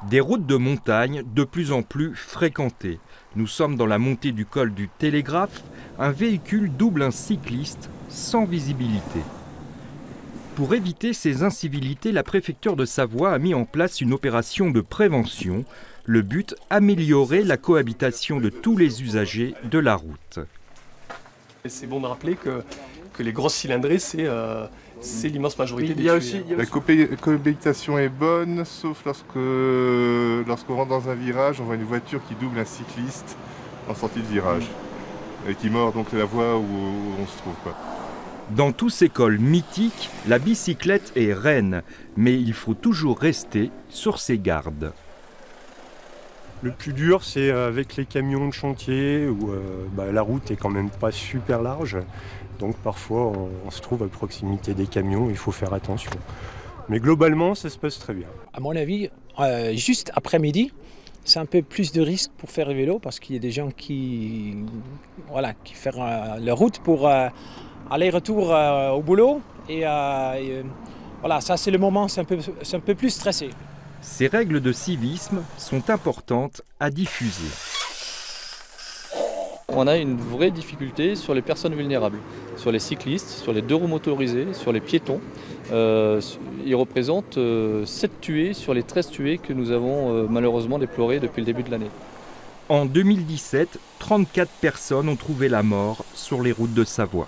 Des routes de montagne de plus en plus fréquentées. Nous sommes dans la montée du col du Télégraphe. Un véhicule double un cycliste sans visibilité. Pour éviter ces incivilités, la préfecture de Savoie a mis en place une opération de prévention. Le but, améliorer la cohabitation de tous les usagers de la route. C'est bon de rappeler que les grosses cylindrées, c'est l'immense majorité des tués. La cohabitation est bonne, sauf lorsqu'on rentre dans un virage, on voit une voiture qui double un cycliste en sortie de virage et qui mord donc la voie où on se trouve, quoi. Dans tous ces cols mythiques, la bicyclette est reine, mais il faut toujours rester sur ses gardes. Le plus dur, c'est avec les camions de chantier où la route est quand même pas super large. Donc parfois, on se trouve à proximité des camions, il faut faire attention. Mais globalement, ça se passe très bien. À mon avis, juste après-midi, c'est un peu plus de risque pour faire le vélo parce qu'il y a des gens qui font la route pour aller-retour au boulot. Et ça c'est le moment, c'est un peu plus stressé. Ces règles de civisme sont importantes à diffuser. On a une vraie difficulté sur les personnes vulnérables, sur les cyclistes, sur les deux roues motorisées, sur les piétons. Ils représentent 7 tués sur les 13 tués que nous avons malheureusement déplorés depuis le début de l'année. En 2017, 34 personnes ont trouvé la mort sur les routes de Savoie.